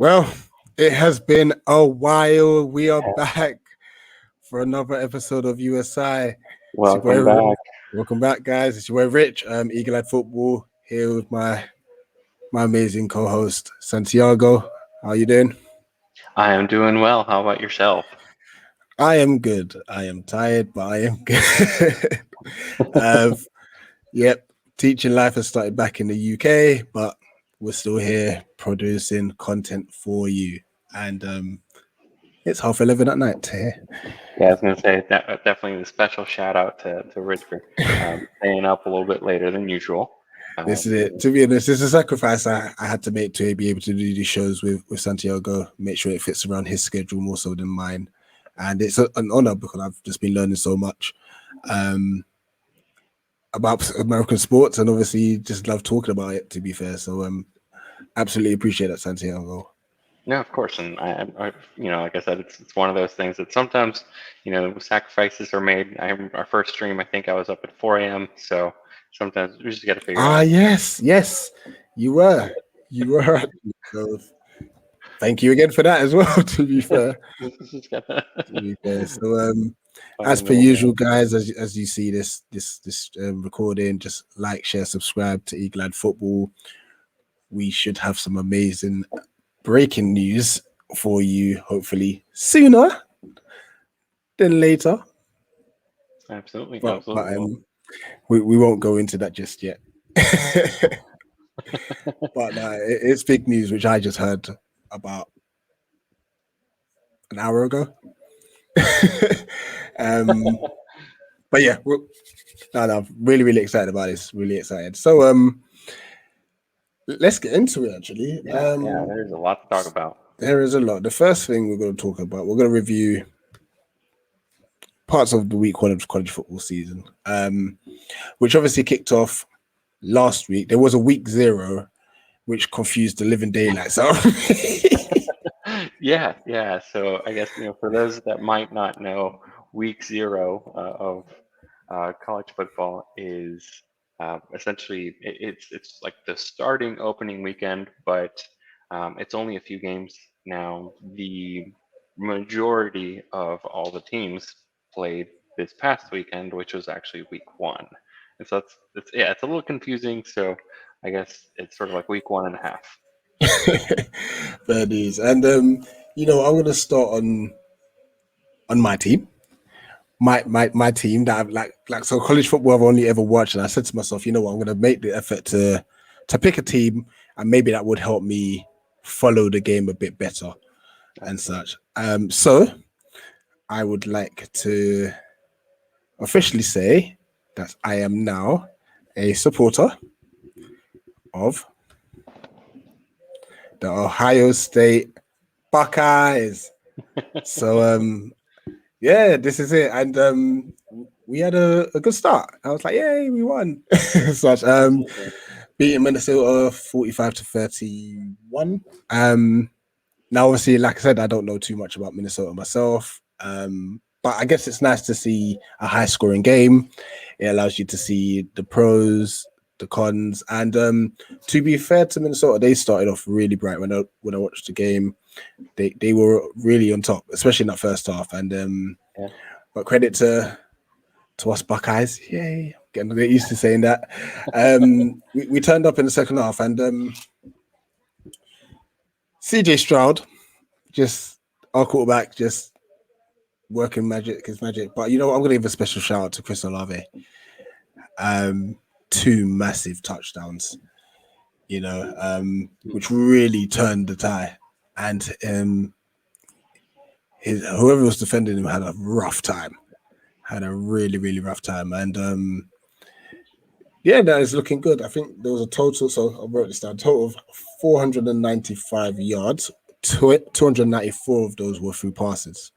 Well, it has been a while. We are back for another episode of USI. Welcome back. Welcome back, guys. It's your boy Rich, Eagle-Eyed Football, here with my amazing co-host, Santiago. How you doing? I am doing well. How about yourself? I am good. I am tired, but I am good. Yep, teaching life has started back in the UK, but we're still here producing content for you. And it's 11:30 at night here. Yeah, I was going to say definitely a special shout out to Rich for staying up a little bit later than usual. This is it. To be honest, it's a sacrifice I had to make to be able to do these shows with Santiago, make sure it fits around his schedule more so than mine. And it's an honor because I've just been learning so much about American sports, and obviously just love talking about it, to be fair. So absolutely appreciate that, Santiago. No, of course, and I like I said, it's one of those things that sometimes, sacrifices are made. Our first stream, I think I was up at 4 a.m. So sometimes we just got to figure out. Yes, you were. So thank you again for that as well. To be fair, So as per usual, guys, as you see this recording, just like, share, subscribe to Eagle-Eyed Football. We should have some amazing breaking news for you, hopefully sooner than later. Absolutely. But we won't go into that just yet. But it's big news, which I just heard about an hour ago. But yeah, I'm really excited about this. Really excited. So let's get into it. Actually, there's a lot to talk about. There is a lot. The first thing we're going to talk about, we're going to review parts of the week one of the college football season, which obviously kicked off last week. There was a week 0, which confused the living daylights out. Yeah. So I guess for those that might not know, week 0 of college football is essentially it's like the starting opening weekend, but it's only a few games now. The majority of all the teams played this past weekend, which was actually week 1, and so it's a little confusing. So I guess it's sort of like week 1.5. Fair dues. And I'm going to start on my team. My team that I've like so college football I've only ever watched, and I said to myself, I'm going to make the effort to pick a team, and maybe that would help me follow the game a bit better and such. So I would like to officially say that I am now a supporter of the Ohio State Buckeyes. So yeah, this is it. And we had a good start. I was like, yay, we won. Such beating Minnesota 45-31. Now obviously, like I said, I don't know too much about Minnesota myself. But I guess it's nice to see a high scoring game. It allows you to see the pros, the cons, and to be fair to Minnesota, they started off really bright when I watched the game. They were really on top, especially in that first half. And but credit to us Buckeyes, yay! Getting a bit used to saying that. We turned up in the second half, and CJ Stroud, just our quarterback, just working his magic. But I'm going to give a special shout out to Chris Olave. 2 massive touchdowns, which really turned the tie. And whoever was defending him had a rough time. Had a really rough time. And that is looking good. I think there was a total, so I wrote this down, total of 495 yards. 294 of those were through passes,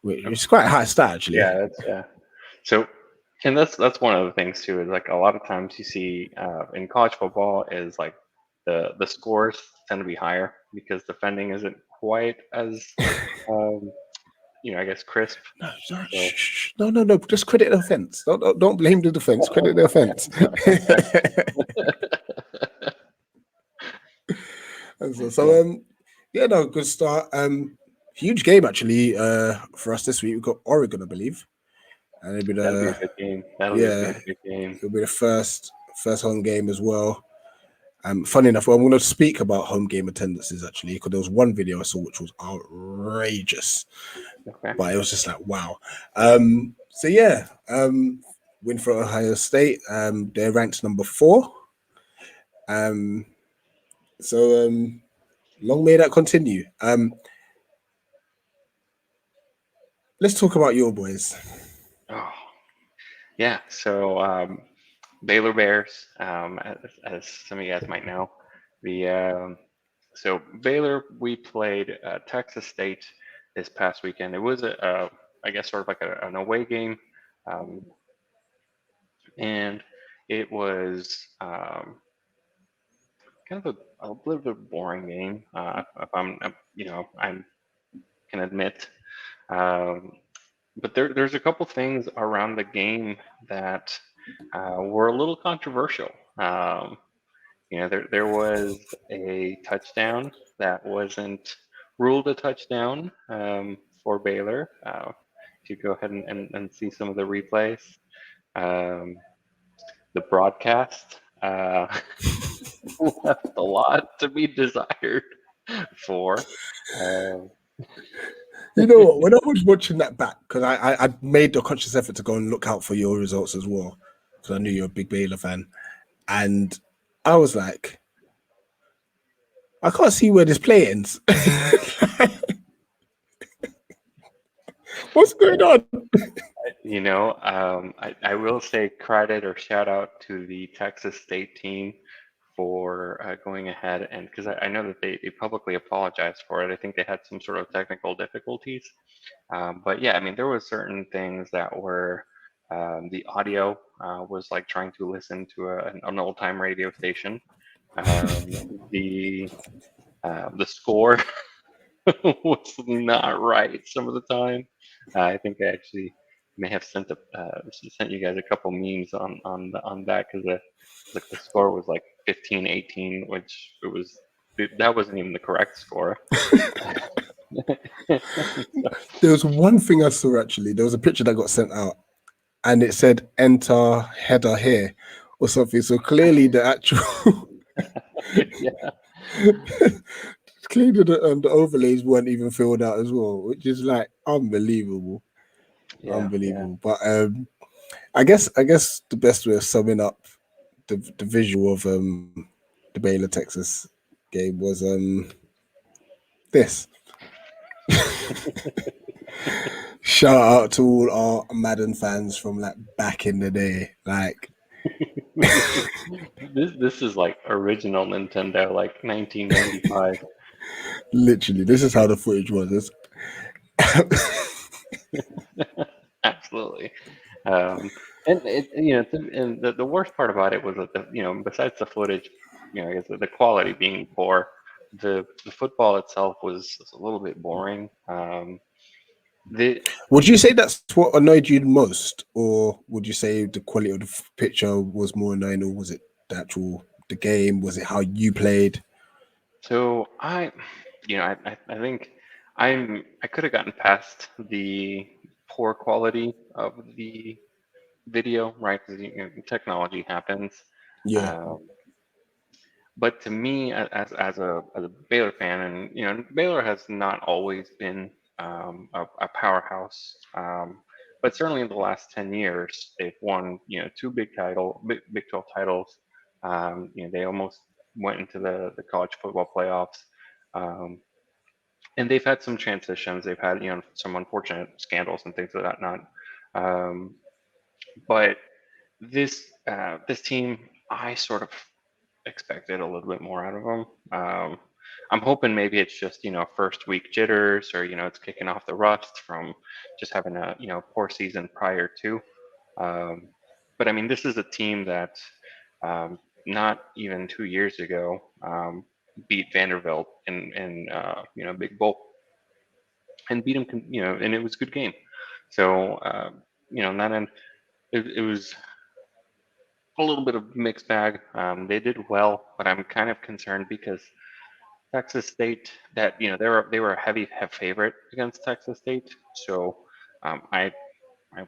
which is quite a high stat, actually. Yeah. So, and that's one of the things too, is like a lot of times you see in college football is like the scores tend to be higher because defending isn't quite as I guess crisp. No. Just credit the offense. Don't blame the defense. Credit the offense. Yeah, no, good start. Huge game actually. For us this week, we've got Oregon, I believe, and it'll be That'll be a the good game. That'll be a yeah, good game. it'll be the first home game as well. Funny enough, well, I'm going to speak about home game attendances actually, because there was one video I saw which was outrageous, Okay. but it was just like wow. So yeah, win for Ohio State. They're ranked number 4. Um, so long may that continue. Let's talk about your boys. Oh, yeah. So Baylor Bears, as some of you guys might know, the so Baylor, we played Texas State this past weekend. It was I guess sort of like an away game, um, and it was kind of a little bit boring game. If I can admit. Um, but there's a couple things around the game that were a little controversial. There was a touchdown that wasn't ruled a touchdown for Baylor. If you go ahead and see some of the replays, um, the broadcast left a lot to be desired for. Um, You know what? When I was watching that back, because I made a conscious effort to go and look out for your results as well, because I knew you're a big Baylor fan, and I was like, I can't see where this play ends. What's going on? I will say credit or shout out to the Texas State team for going ahead and because I know that they publicly apologized for it. I think they had some sort of technical difficulties. But yeah, I mean, there was certain things that were the audio was like trying to listen to an old time radio station. Um, the the score was not right some of the time. I think I actually may have sent you guys a couple memes on that because the score was like 15-18, which that wasn't even the correct score. There was one thing I saw actually. There was a picture that got sent out, and it said "Enter header here" or something. So clearly, the actual Yeah, clearly the overlays weren't even filled out as well, which is like unbelievable, yeah, yeah. unbelievable. But I guess the best way of summing up the visual of the Baylor Texas game was this. Shout out to all our Madden fans from like back in the day. Like This is like original Nintendo, like 1995. literally, this is how the footage was. Absolutely. And and the worst part about it was that besides the footage, I guess the quality being poor, the football itself was a little bit boring. The Would you say that's what annoyed you the most, or would you say the quality of the picture was more annoying, or was it the game? Was it how you played? so I think I could have gotten past the poor quality of the video, right? Because technology happens. Yeah, Um, but to me, as a Baylor fan, and Baylor has not always been a powerhouse, but certainly in the last 10 years, they've won two Big 12 titles. They almost went into the college football playoffs, um, and they've had some transitions. They've had some unfortunate scandals and things of that not. Um, but this team, I sort of expected a little bit more out of them. I'm hoping maybe it's just first week jitters, or it's kicking off the rust from just having a poor season prior to. Um, but I mean, this is a team that not even 2 years ago beat Vanderbilt in Big Bowl and beat them, and it was a good game. So not in it was a little bit of mixed bag. They did well, but I'm kind of concerned because Texas State, that they were a heavy favorite against Texas State. So I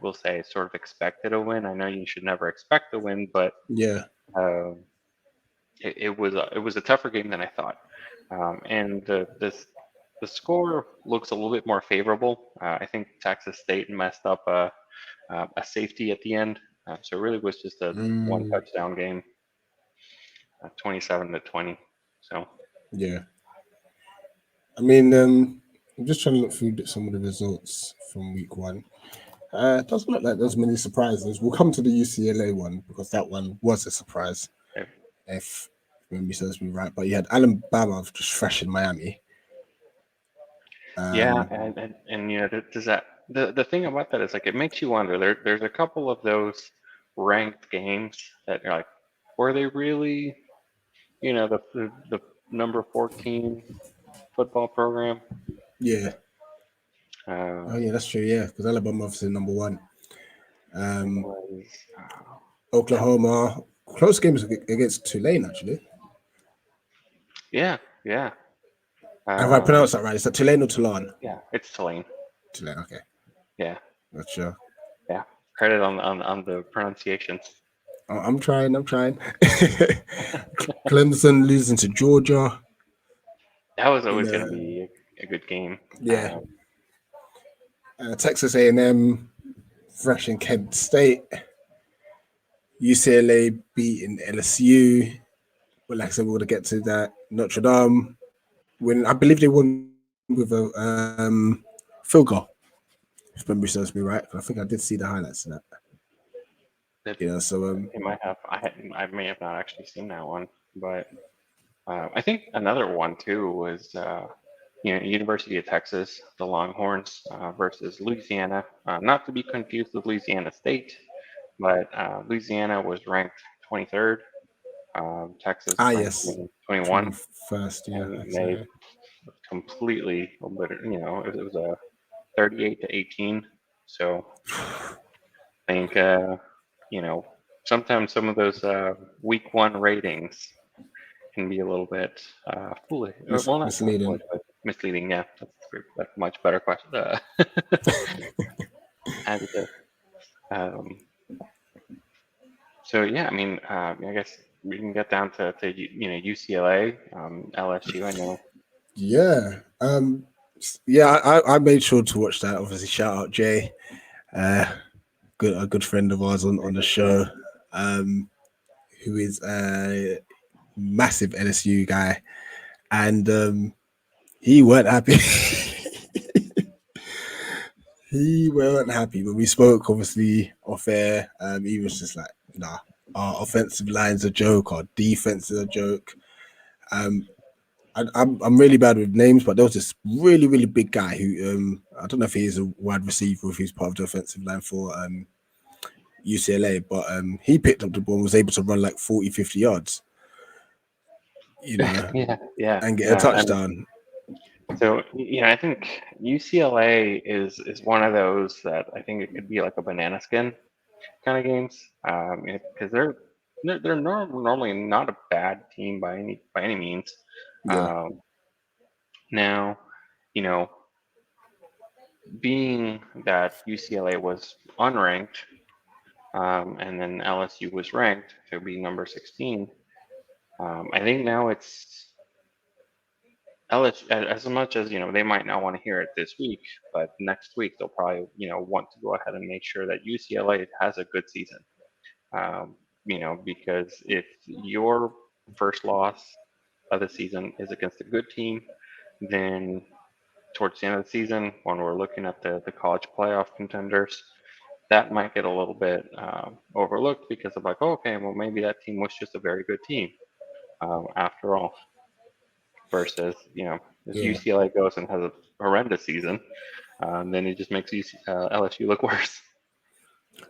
will say I sort of expected a win. I know you should never expect a win, but Yeah. um, it was a tougher game than I thought. And the score looks a little bit more favorable. I think Texas State messed up a safety at the end, so it really was just a one Mm, touchdown game, 27-20. So yeah. I mean, I'm just trying to look through some of the results from week one. It doesn't look like there's many surprises. We'll come to the UCLA one because that one was a surprise, uh, if memory serves me right. But you had Alabama just thrashing Miami. yeah, Um, and does that the thing about that is like it makes you wonder. There's a couple of those ranked games that are like, were they really the number 14 football program? yeah. Uh, Oh, yeah, that's true. Yeah, because Alabama obviously number one. it Um, was that Oklahoma, close games against Tulane, actually. yeah, yeah. Have I Um, pronounced that right? Is that Tulane or Tulane? yeah, it's Tulane. Tulane, okay. Yeah, Gotcha. yeah. Credit on the pronunciations. I'm trying. Clemson losing to Georgia. That was You always going to know, be a good game. yeah. Texas A&M thrashing Kent State. UCLA beating LSU. Well, like I said, we're going to get to that. Notre Dame when I believe they won with a field goal. If memory serves me right, I think I did see the highlights of that. That So it might have. I may have not actually seen that one, but I think another one too was University of Texas, the Longhorns versus Louisiana. Not to be confused with Louisiana State, but Louisiana was ranked 23rd, Texas ranked yes, 21, 21st. Yeah, and that's they it. completely, it was a 38-18. So I think you know sometimes some of those week one ratings can be a little bit foolish. Well, not foolish, Misleading. but misleading. Yeah, that's a much better question. Adjective. Um, so yeah, I mean, I guess we can get down to UCLA, LSU. I know. Yeah. Yeah, I made sure to watch that. Obviously, shout out Jay, uh, a good friend of ours on the show, um, who is a massive LSU guy, and he weren't happy. He weren't happy when we spoke. Obviously, off air, he was just like, "Nah, our offensive line's a joke. Our defense is a joke." Um, I'm really bad with names, but there was this really big guy who I don't know if he's a wide receiver or if he's part of the offensive line for UCLA, but he picked up the ball and was able to run like 40, 50 yards, Yeah, yeah, and get a and touchdown. so I think UCLA is one of those that I think it could be like a banana skin kind of games, because they're normally not a bad team by any means. Yeah, Um, Now, you know, being that UCLA was unranked, and then LSU was ranked to be number 16, I think now it's LSU, as much as, they might not want to hear it this week, but next week they'll probably, want to go ahead and make sure that UCLA has a good season. Because if your first loss of the season is against a good team, then towards the end of the season, when we're looking at the college playoff contenders, that might get a little bit overlooked because of like, oh, okay, well, maybe that team was just a very good team after all. Versus, if yeah. UCLA goes and has a horrendous season, then it just makes LSU look worse.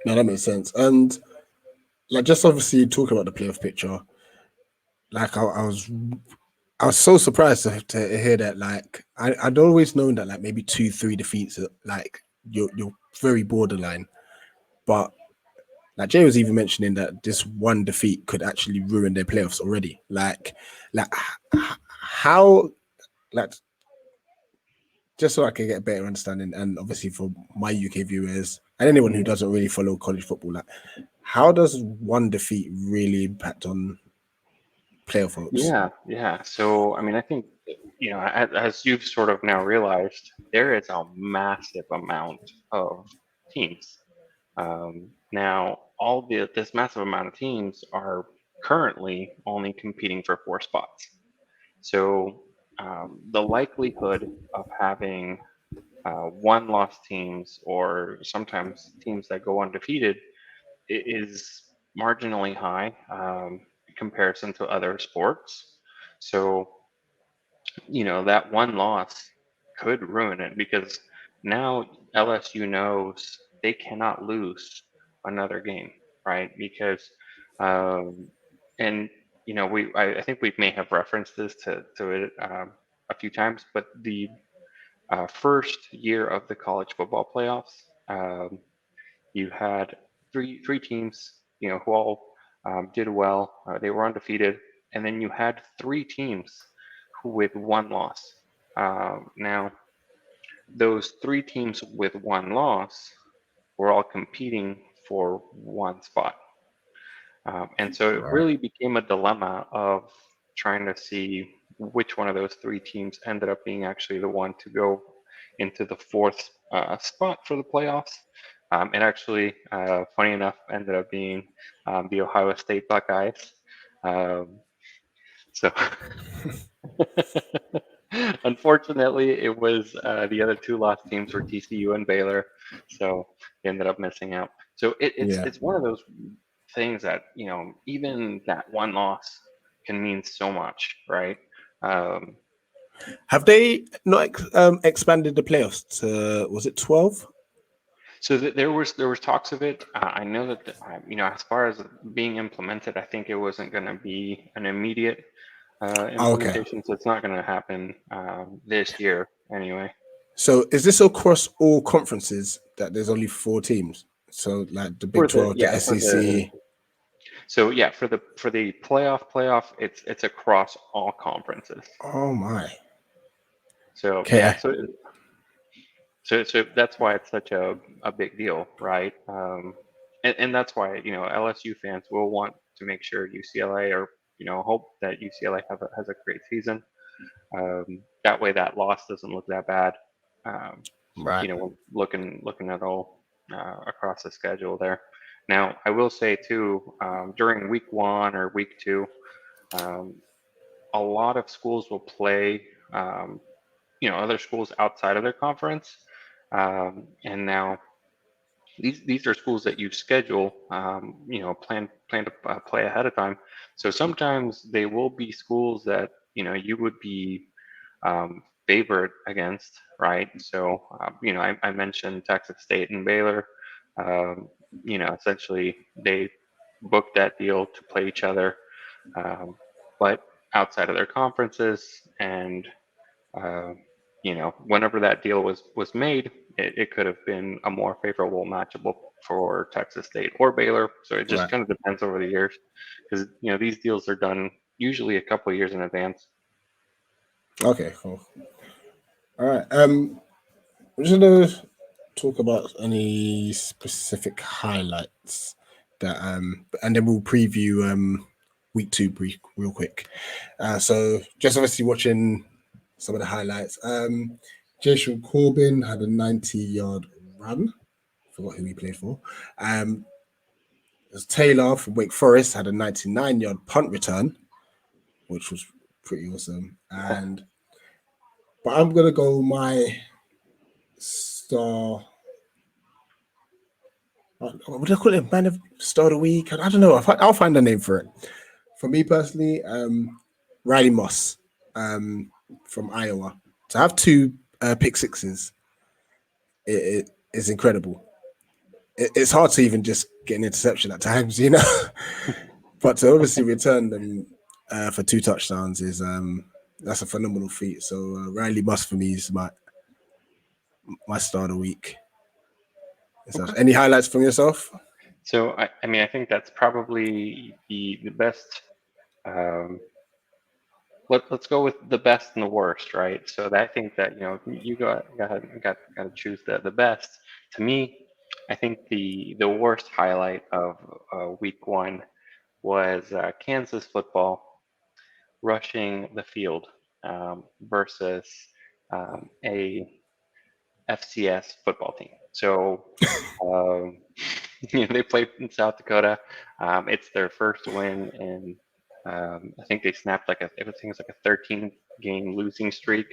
No, that makes sense. And like, just obviously talking about the playoff picture, like I was so surprised to hear that. Like, I'd always known that like maybe 2, 3 defeats, like you're very borderline, but like Jay was even mentioning that this one defeat could actually ruin their playoffs already. Like how? like just so I can get a better understanding, and obviously for my UK viewers and anyone who doesn't really follow college football, like how does one defeat really impact on playoff hopes? Yeah. So, I mean, I think, as you've sort of now realized, there is a massive amount of teams. Now, this massive amount of teams are currently only competing for 4 spots. So, the likelihood of having one-loss teams or sometimes teams that go undefeated is marginally high in comparison to other sports. So, that one loss could ruin it because now LSU knows they cannot lose another game, right? Because, um, and I think we may have referenced this to it a few times, but the first year of the college football playoffs, you had three teams, who all did well. They were undefeated, and then you had 3 teams with one loss. Now, those 3 teams with one loss were all competing for one spot. And so it Right. really became a dilemma of trying to see which one of those 3 teams ended up being actually the one to go into the fourth spot for the playoffs. It actually, funny enough, ended up being the Ohio State Buckeyes. Um, so unfortunately, it was the other 2 lost teams were TCU and Baylor, so they ended up missing out. So it's Yeah. it's one of those things that even that one loss can mean so much, right? Um, Have they not expanded the playoffs to, was it 12? so there was talks of it. I know that as far as being implemented, I think it wasn't going to be an immediate Oh, okay. implementation, so it's not going to happen this year anyway. So is this across all conferences that there's only 4 teams? So like the Big For the 12, the yeah for the SEC. So yeah, for the playoff, it's across all conferences. Oh my. So yeah, Okay. so that's why it's such a big deal, right? And that's why LSU fans will want to make sure UCLA or hope that UCLA has a great season. That way, that loss doesn't look that bad. Um, Right. when looking at all across the schedule there. Now, I will say too, during week 1 or week 2. Um, a lot of schools will play, other schools outside of their conference. And now these are schools that you schedule, plan to play ahead of time. So sometimes they will be schools that you would be favored against, right? So I mentioned Texas State and Baylor. Um, essentially they booked that deal to play each other, but outside of their conferences. And uh, whenever that deal was made, it could have been a more favorable matchup for Texas State or Baylor. So it just Right. kind of depends over the years, because these deals are done usually a couple of years in advance. Okay, cool. All right. We're just gonna talk about any specific highlights that and then we'll preview week 2 real quick. So just obviously watching some of the highlights. Jason Corbin had a 90-yard run. Forgot who he played for. Taylor from Wake Forest had a 99-yard punt return, which was pretty awesome. But I'm gonna go my star. What do I call it? Man of Star of the Week? I don't know. I'll find a name for it. For me personally, Riley Moss from Iowa. To have 2 pick sixes it is incredible. It's hard to even just get an interception at times, but to obviously return them for 2 touchdowns is that's a phenomenal feat. So Riley Moss for me is my star of the week. Okay. Any highlights from yourself? So I mean, I think that's probably the best um, let's go with the best and the worst, right? So I think that you got to choose the best. To me, I think the worst highlight of week one was Kansas football rushing the field versus a FCS football team. So um, they played in South Dakota. It's their first win, and I think they snapped like everything was like a 13 game losing streak.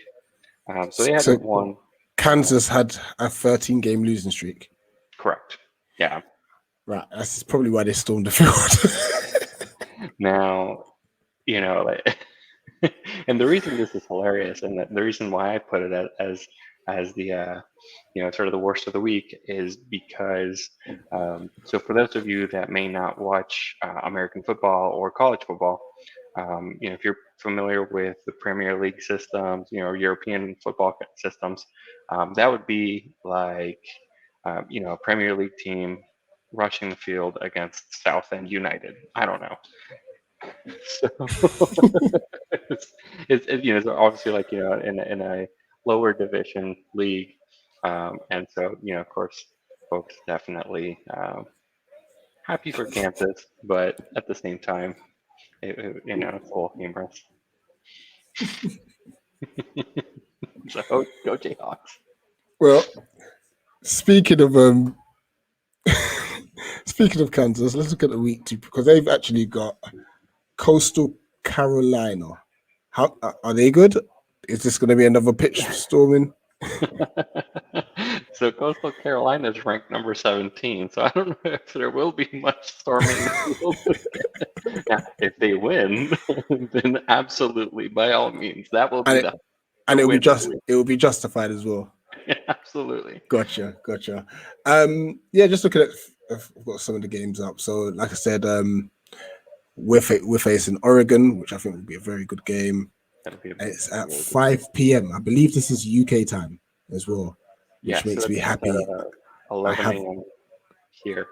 So they So hadn't won. Kansas had a 13-game losing streak. Correct. Yeah. Right. That's probably why they stormed the field. Now, like, and the reason this is hilarious, and the reason why I put it as the sort of the worst of the week, is because so for those of you that may not watch American football or college football, if you're familiar with the Premier League systems, European football systems, that would be like a Premier League team rushing the field against Southend United. I don't know. So it's obviously like in a lower division league, and so of course folks definitely happy for Kansas, but at the same time it's a little humorous. So go Jayhawks. Well, speaking of speaking of Kansas, let's look at the week two because they've actually got Coastal Carolina. How are they good? Is this going to be another pitch storming? So Coastal Carolina is ranked number 17. So I don't know if there will be much storming. Now, if they win, then absolutely, by all means, that will be And the it win. It will be justified as well. Absolutely. Gotcha. Yeah, just looking at I've got some of the games up. So, like I said, we're facing Oregon, which I think will be a very good game. It's at 5 p.m. I believe this is UK time as well, which makes me happy. 11 a.m. here.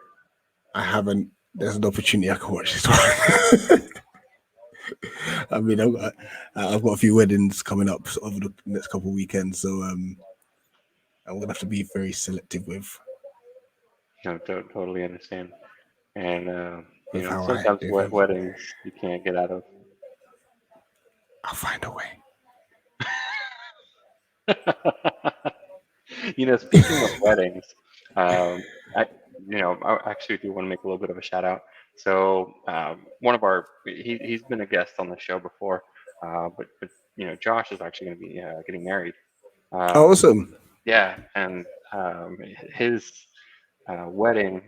I haven't. There's an opportunity I can watch this one. I mean, I've got a few weddings coming up over the next couple of weekends, so I'm gonna have to be very selective with. No, totally understand. And How sometimes weddings you can't get out of. I'll find a way. Speaking of weddings, I actually do want to make a little bit of a shout out. So one of he's been a guest on the show before, but Josh is actually going to be getting married. Awesome. Yeah, and his wedding,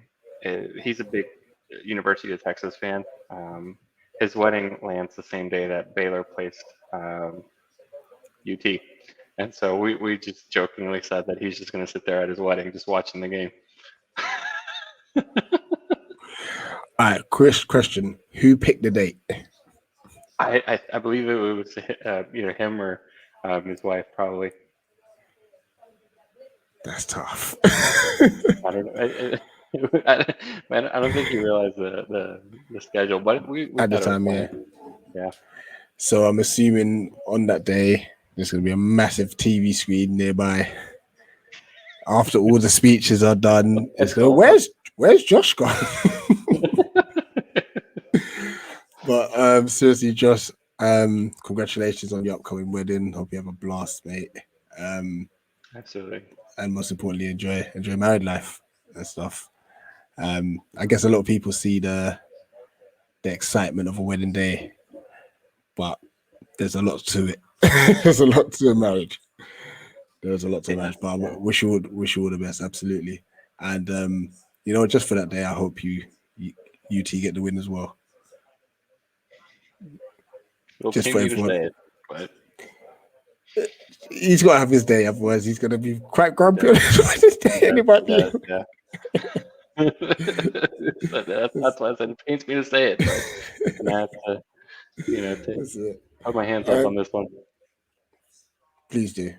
he's a big University of Texas fan. His wedding lands the same day that Baylor placed UT. And so we just jokingly said that he's just going to sit there at his wedding just watching the game. All right, question. Who picked the date? I believe it was either him or his wife, probably. That's tough. I don't know. I don't think he realized the schedule, but we At the thought time, it was funny. Yeah. So I'm assuming on that day there's going to be a massive TV screen nearby. After all the speeches are done, it's going. Where's Josh gone? But seriously, Josh, congratulations on your upcoming wedding. Hope you have a blast, mate. Absolutely. And most importantly, enjoy married life and stuff. I guess a lot of people see the excitement of a wedding day, but there's a lot to it. There's a lot to a marriage. There's a lot to marriage, but I wish you all the best, absolutely. And just for that day, I hope you UT get the win as well. It'll just for everyone. To say it, but he's got to have his day, otherwise he's going to be quite grumpy on his day. Anybody? Yeah. That's why I said it pains me to say it, but I'm gonna have to, put my hands up on this one. Please do.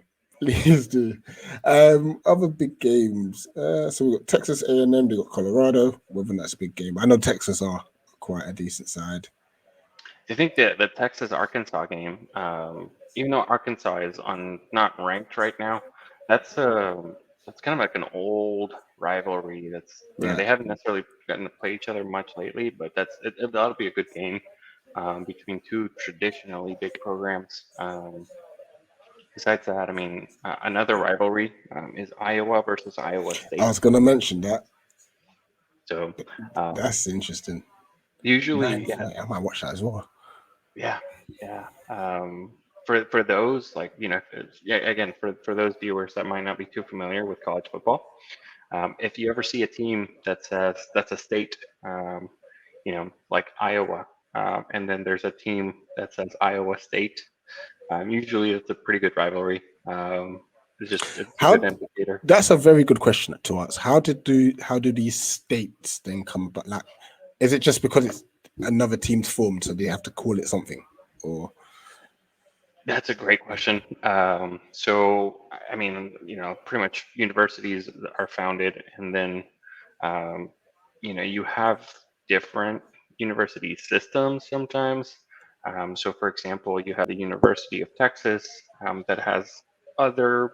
Other big games. So we've got Texas A&M. They got Colorado. Whether that's a big game, I know Texas are quite a decent side. I think that the Texas Arkansas game, even though Arkansas is on not ranked right now, that's that's kind of like an old rivalry. That's Right. they haven't necessarily gotten to play each other much lately, but that'll be a good game between two traditionally big programs. Besides that, I mean, another rivalry is Iowa versus Iowa I State. was gonna mention that. So um, That's interesting. usually, yeah, 9:30. I might watch that as well. yeah, yeah. For those like yeah, again for those viewers that might not be too familiar with college football, if you ever see a team that says that's a state, um, like Iowa, and then there's a team that says Iowa State, usually it's a pretty good rivalry. It's a good How? indicator. That's a very good question to ask. How do these states then come about? Like, is it just because it's another team's formed, so they have to call it something, or That's a great question. So, I mean, pretty much universities are founded, and then, um, you have different university systems sometimes. So, for example, you have the University of Texas that has other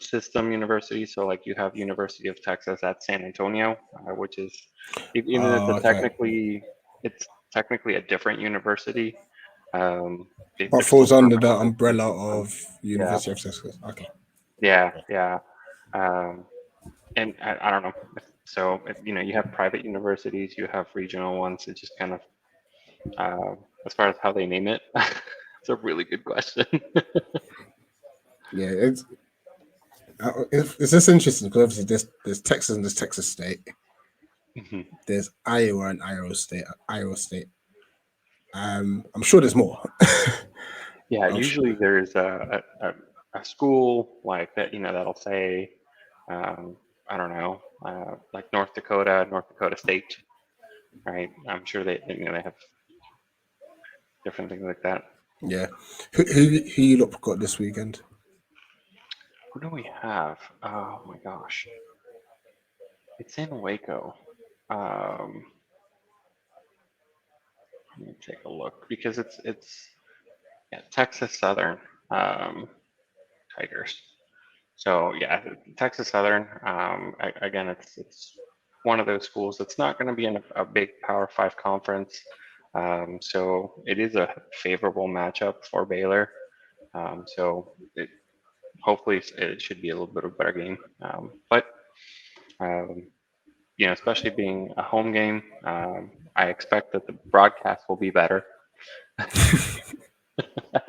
system universities. So, like you have University of Texas at San Antonio, which is even if oh, okay, it's technically a different university. Um, but they're still falls under the permanently the umbrella system. of Yeah, University of Texas? Okay, yeah, yeah. Um, and I don't know. So you have private universities, you have regional ones. It just kind of as far as how they name it, it's a really good question. yeah, it's just interesting because obviously there's Texas and there's Texas State, Mhm. there's Iowa and Iowa State. I'm sure there's more. Yeah, I'm sure. usually there's a school like that, that'll say, um, I don't know, like North Dakota State, right? I'm sure they have different things like that. Yeah, who you lot got this weekend? Who do we have? Oh my gosh, it's in Waco. Um, Let me take a look because it's yeah, Texas Southern um, Tigers. So yeah, Texas Southern. Again, it's one of those schools that's not going to be in a big Power Five conference. So it is a favorable matchup for Baylor. So hopefully it should be a little bit of a better game. But um, especially being a home game, I expect that the broadcast will be better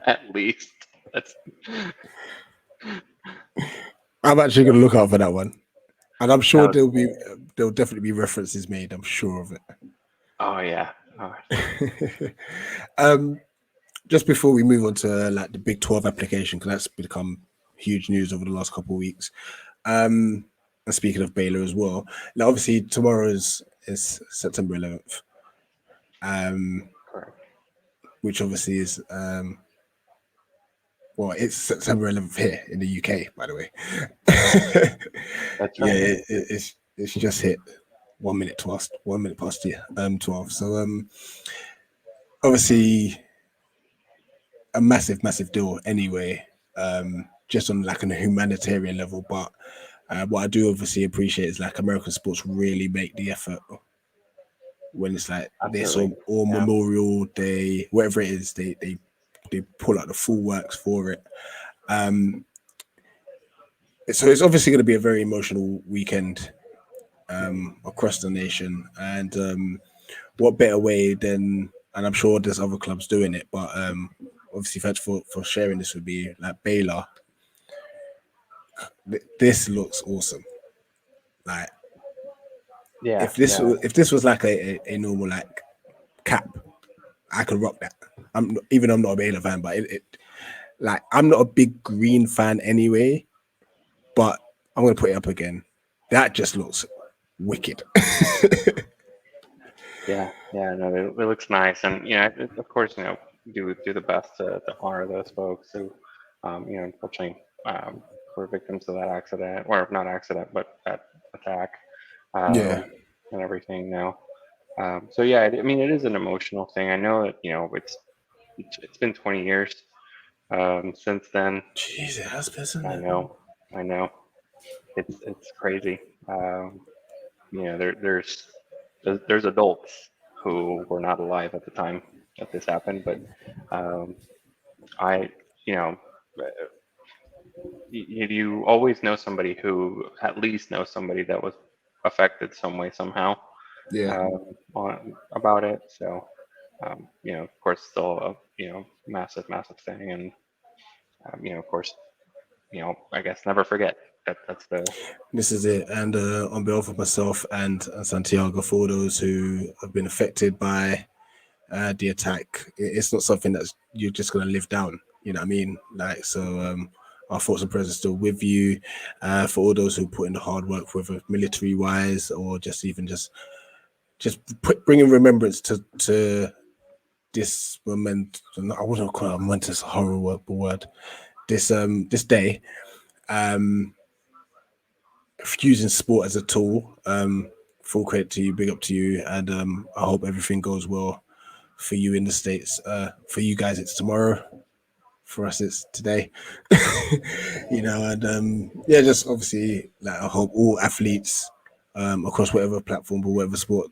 at least. That's I'm actually gonna look out for that one, and I'm sure that was, there'll definitely be references made. I'm sure of oh yeah. Oh, it. um, just before we move on to like the Big 12 application, because that's become huge news over the last couple of weeks. And speaking of Baylor as well, now obviously tomorrow is September 11th, um, correct. which obviously is well, it's September 11th here in the UK, by the way. That's Yeah, right. it's just hit 1 minute past the 12. So obviously a massive deal anyway. Just on like a humanitarian level, but what I do obviously appreciate is like American sports really make the effort when it's like this Absolutely. or Yeah. Memorial Day, whatever it is, they pull out the full works for it. Um, so it's obviously going to be a very emotional weekend across the nation, and what better way than, and I'm sure there's other clubs doing it, but obviously thanks for sharing this with me. Like Baylor, this looks awesome. Like Yeah. Yeah. if this was like a normal like cap, I could rock that. Even though I'm not a Baylor fan, but like I'm not a big green fan anyway. But I'm gonna put it up again. That just looks wicked. Yeah. Yeah. No, it looks nice, and of course, do the best to honor those folks who, unfortunately, were victims of that accident, or not accident, but that attack, Yeah, um, and everything. Now, So yeah, I mean, it is an emotional thing. I know that it's been 20 years since then. Jeez, it has been, isn't I it? know, I know, it's crazy. There's adults who were not alive at the time that this happened, but um, I, you know, you always know somebody who at least knows somebody that was affected some way somehow Yeah. about it. So, of course, still a massive, massive thing, and of course, I guess never forget that. That's the This is it. And on behalf of myself and Santiago, for those who have been affected by the attack, it's not something that you're just going to live down. You know what I mean? Like, so our thoughts and prayers are still with you. For all those who put in the hard work, whether military wise or just even just bringing remembrance to this moment. I wouldn't call it a momentous horrible word. This day, um, using sport as a tool. Full credit to you, big up to you, and I hope everything goes well for you in the States. For you guys, it's tomorrow. For us, it's today. And yeah, just obviously, like I hope all athletes across whatever platform or whatever sport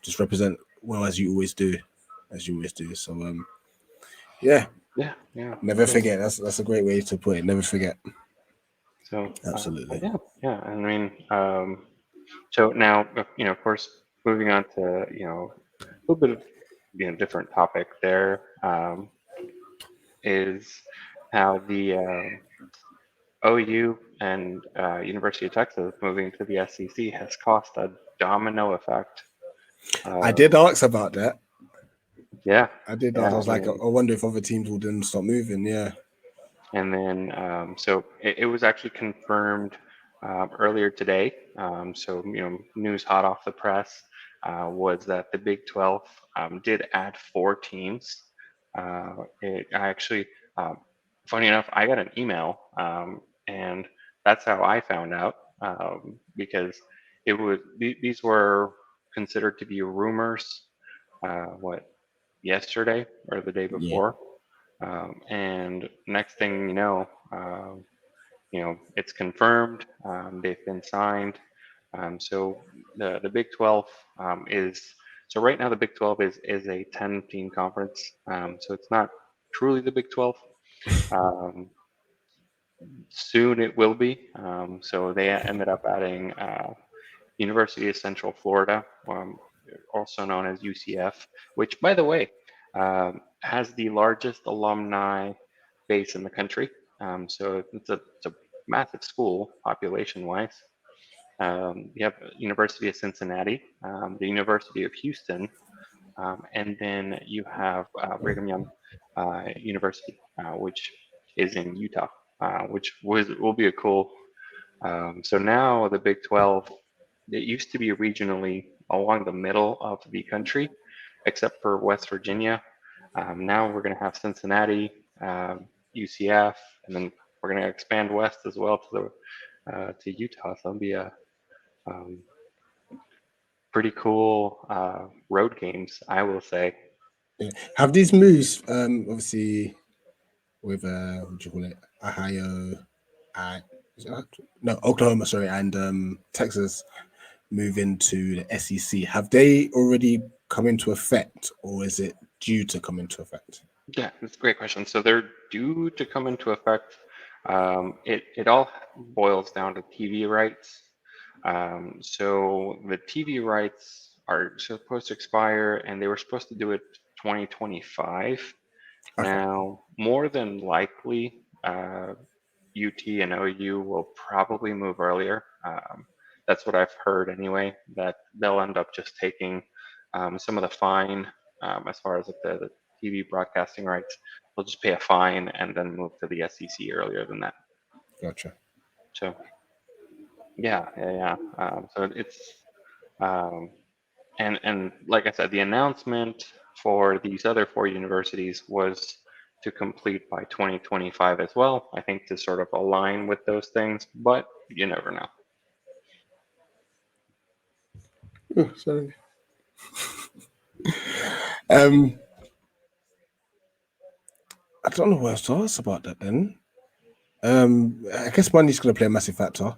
just represent well as you always do. So yeah, yeah, yeah, for never sure. forget. That's a great way to put it. Never forget. So, but Absolutely. yeah, yeah. I mean, so now, of course, moving on to a little bit of different topic there is how the OU and University of Texas moving to the SEC has caused a domino effect. I Uh, did ask about that. yeah, I did ask. I yeah. I was like, I mean, wonder if other teams will then start moving. Yeah. and then so it was actually confirmed earlier today. So news hot off the press was that the Big 12 did add 4 teams. I actually, um, funny enough, I got an email, and that's how I found out because these were considered to be rumors. What yesterday or the day Yeah. before? And next thing it's confirmed. They've been signed. So the Big 12 is so right now the Big 12 is a 10-team conference. So it's not truly the Big 12. Um, Soon it will be. So they ended up adding University of Central Florida, also known as UCF, which, by the way, has the largest alumni base in the country. So it's a massive school population-wise. You have University of Cincinnati, the University of Houston, and then you have Brigham Young University, which is in Utah, which will be a cool. So now the Big 12, it used to be regionally along the middle of the country, except for West Virginia. Now we're going to have Cincinnati, UCF, and then we're going to expand west as well to Utah. So it'll be a um, pretty cool road games, I will say. Yeah. Have these moves, obviously, with what do you call it, Ohio, uh, no, Oklahoma, sorry, and Texas move into the SEC. Have they already come into effect, or is it due to come into effect? Yeah, that's a great question. So they're due to come into effect. It all boils down to TV rights. So the TV rights are supposed to expire, and they were supposed to do it 2025. Okay, Now, more than likely, UT and OU will probably move earlier. That's what I've heard anyway, that they'll end up just taking some of the fine as far as like the TV broadcasting rights. They'll just pay a fine and then move to the SEC earlier than that. gotcha. So, yeah, yeah, yeah. So it's, um, and like I said, the announcement for these other 4 universities was to complete by 2025 as well. I think to sort of align with those things, but you never know. Oh, sorry. um, I don't know what else to ask about that then. I guess money's going to play a massive factor.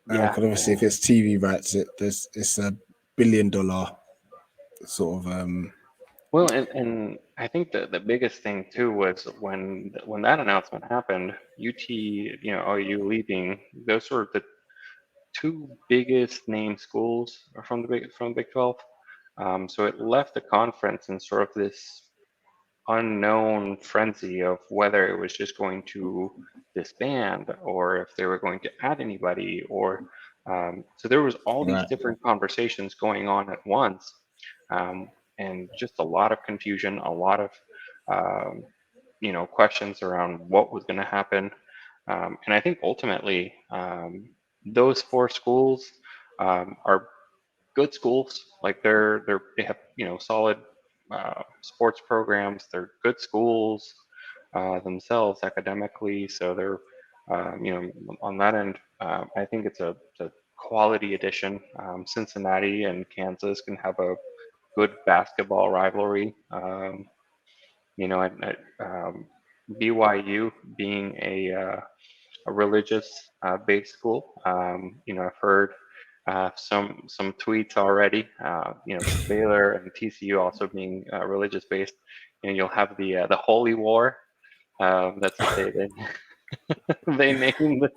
Yeah. Because obviously, if it's TV rights, it's $1 billion sort of. Well, and I think the biggest thing too was when that announcement happened, UT, OU leaving, those were the two biggest name schools from the Big 12. So it left the conference in sort of this unknown frenzy of whether it was just going to disband or if they were going to add anybody or so there was all these Right. different conversations going on at once, um, and just a lot of confusion, a lot of um, questions around what was going to happen, and I think ultimately those four schools are good schools. Like they have solid sports programs. They're good schools themselves academically. So they're on that end. I think it's a quality addition. Cincinnati and Kansas can have a good basketball rivalry. BYU being a religious based school. I've heard some tweets already. Baylor and TCU also being religious based. You'll have the Holy War. That's what they named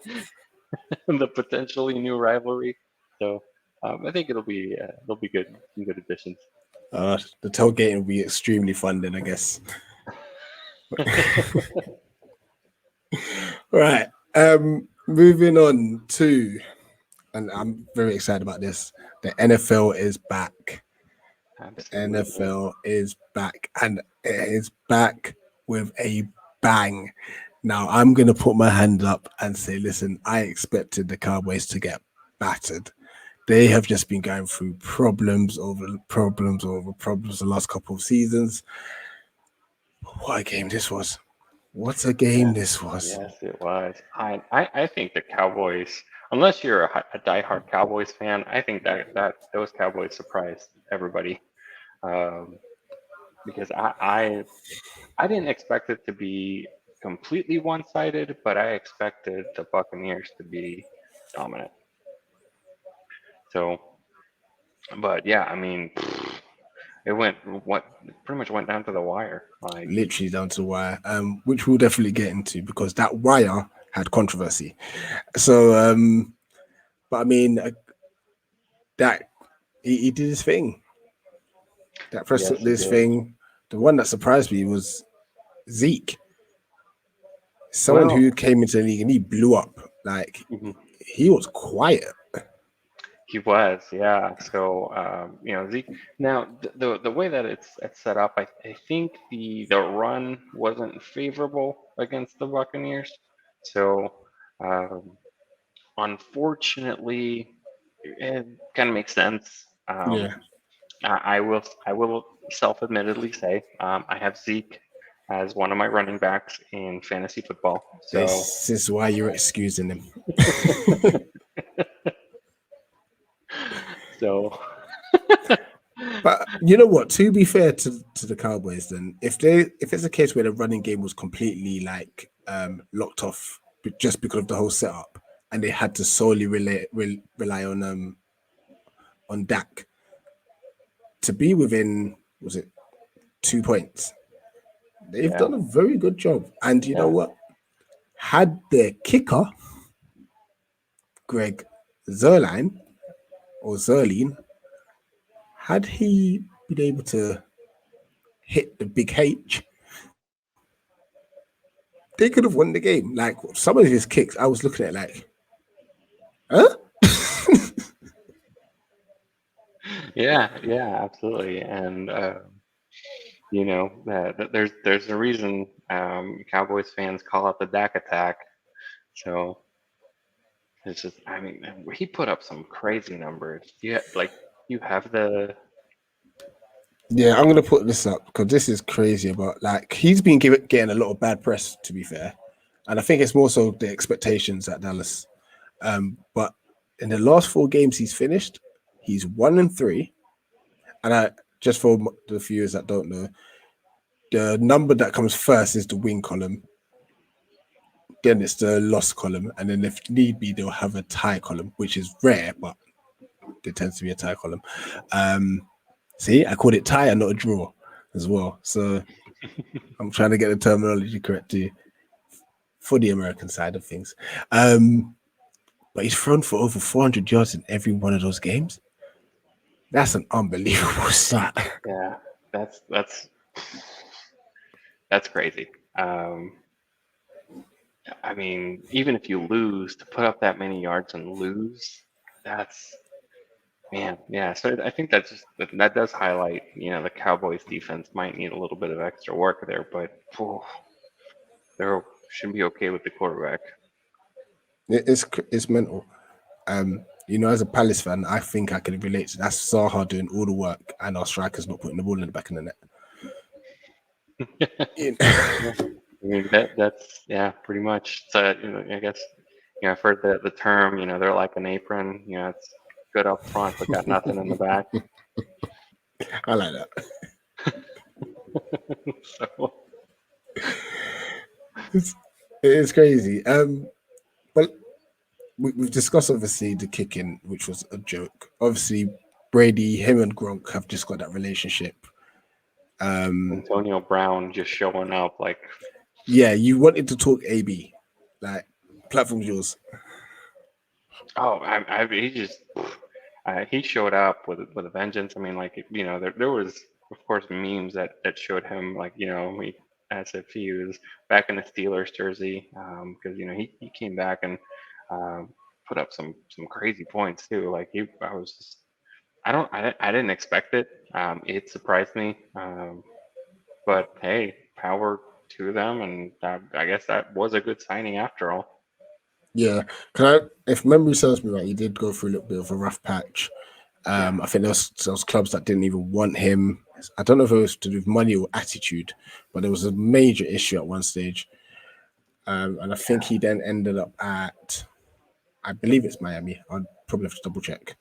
the potentially new rivalry. So I think it'll be good, some good additions. The tailgating will be extremely fun then, I guess. Right. Moving on to, and I'm very excited about this. The NFL is back. Absolutely. NFL is back, and it is back with a bang. Now, I'm going to put my hand up and say, listen, I expected the Cowboys to get battered. They have just been going through problems over problems over problems the last couple of seasons. What a game this was. What a game Yeah. this was. Yes, it was. I think the Cowboys, unless you're a diehard Cowboys fan, I think that those Cowboys surprised everybody. Um, because I didn't expect it to be completely one-sided, but I expected the Buccaneers to be dominant. So, but yeah, I mean, it went what pretty much went down to the wire. Like, Literally down to wire, which we'll definitely get into because that wire had controversy. So, but I mean, that he did his thing. That first yes, did he his did. thing. The one that surprised me was Zeke, someone Well, who came into the league and he blew up. Like mhm. he was quiet. He was, yeah. So, Zeke. Now, the way that it's set up, I think the run wasn't favorable against the Buccaneers. So, um, unfortunately, it kind of makes sense. Yeah, I will self-admittedly say I have Zeke as one of my running backs in fantasy football. So, this is why you're excusing him. so But you know what? To be fair to the Cowboys, then if it's a case where the running game was completely like locked off just because of the whole setup, and they had to solely rely on Dak to be within, was it 2 points? They've yeah, done a very good job. And you know yeah. what? Had their kicker Greg Zerline or Zerline, had he been able to hit the big H, they could have won the game. Like some of his kicks, I was looking at like, huh? Yeah, yeah, absolutely. And there's a reason Cowboys fans call it the Dak attack. So it's just, I mean, he put up some crazy numbers. You have the Yeah, I'm gonna put this up because this is crazy. About like he's been getting a lot of bad press, to be fair, and I think it's more so the expectations at Dallas. But in the last 4 games he's finished, he's 1-3, and just for the viewers that don't know, the number that comes first is the win column. Then it's the loss column, and then if need be, they'll have a tie column, which is rare, but there tends to be a tie column. See, I called it tie and not a draw as well. So I'm trying to get the terminology correct too for the American side of things. But he's thrown for over 400 yards in every one of those games. That's an unbelievable stat. Yeah, that's crazy. I mean, even if you lose, to put up that many yards and lose, that's man, yeah. So I think that does highlight, the Cowboys defense might need a little bit of extra work there, but they should be okay with the quarterback. It's mental. As a Palace fan, I think I can relate to that's Zaha doing all the work and our strikers not putting the ball in the back of the net. Yeah. I mean that's pretty much. So I guess I've heard the term. They're like an apron. It's good up front but got nothing in the back. I like that. So it's crazy. But we've discussed obviously the kicking, which was a joke. Obviously, Brady, him and Gronk have just got that relationship. Antonio Brown just showing up like. Yeah, you wanted to talk AB, like platform's yours. Oh, he showed up with a vengeance. I mean, like there was of course memes that showed him like as if he was back in the Steelers jersey, because he came back and put up some crazy points too. Like I was just I didn't expect it. It surprised me. But hey, power to them, and I guess that was a good signing after all. Yeah, if memory serves me right, he did go through a little bit of a rough patch. I think there was clubs that didn't even want him. I don't know if it was to do with money or attitude, but there was a major issue at one stage. And I think he then ended up at, I believe it's Miami. I'll probably have to double check.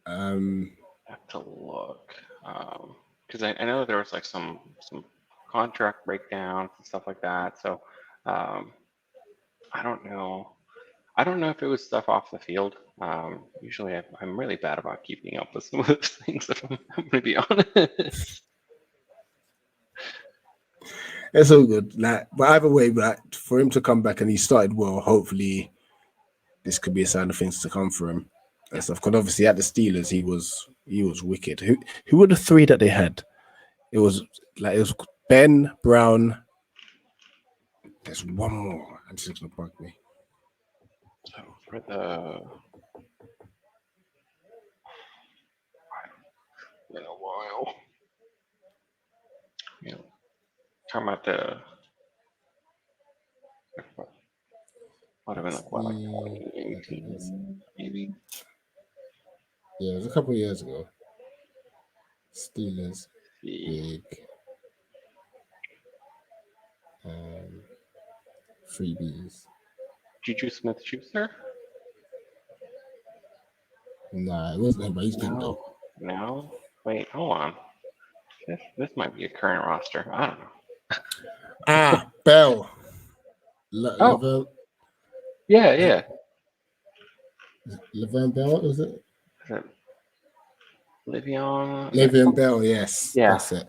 I have to look, because I know there was like some contract breakdowns and stuff like that. So I don't know. I don't know if it was stuff off the field. Usually I'm really bad about keeping up with some of those things, if I'm going to be honest. It's all good. Like, but either way, like, for him to come back and he started well, hopefully this could be a sign of things to come for him and stuff. Because obviously at the Steelers, he was wicked. Who were the three that they had? It was Ben Brown. There's one more. I'm just gonna bug me. So for the in a while, talking about the would have been like what, like 2018 maybe. Yeah, it was a couple of years ago. Steelers, See, big, um, freebies. Juju Smith-Schuster? Nah, it wasn't him, but he's big though. No. Wait, hold on. This might be a current roster. I don't know. Bell. Oh, yeah. Le'Veon Bell, was it? Is it Le'Veon? Le'Veon Bell, yes, Yeah. that's it.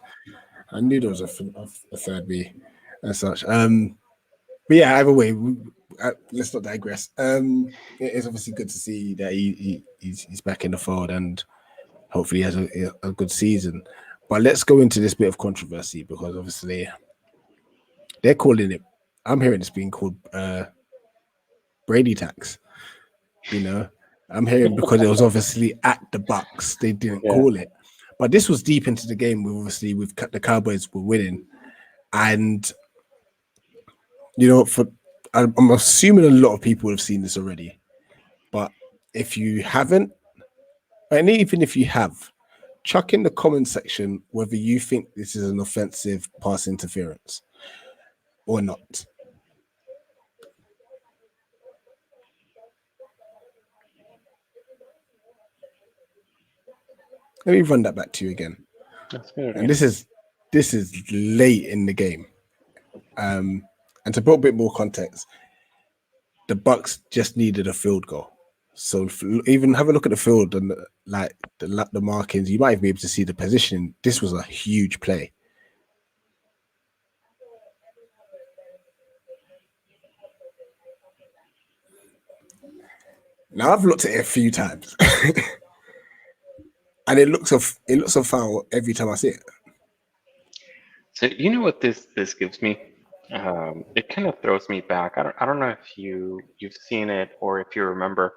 I knew there was a third B and such. But yeah, either way, let's not digress. It's obviously good to see that he's back in the fold and hopefully he has a good season. But let's go into this bit of controversy because obviously they're calling it. I'm hearing it's being called Brady tax. I'm hearing because it was obviously at the Bucs, they didn't call it. But this was deep into the game. Obviously, the Cowboys were winning, and I'm assuming a lot of people have seen this already. But if you haven't, and even if you have, chuck in the comment section whether you think this is an offensive pass interference or not. Let me run that back to you again. Let's get it And again. this is late in the game. Um, and to put a bit more context, the Bucks just needed a field goal. So even have a look at the field and like the markings, you might even be able to see the position. This was a huge play. Now I've looked at it a few times, and it looks a foul every time I see it. So you know what this gives me? It kind of throws me back. I don't know if you've seen it or if you remember.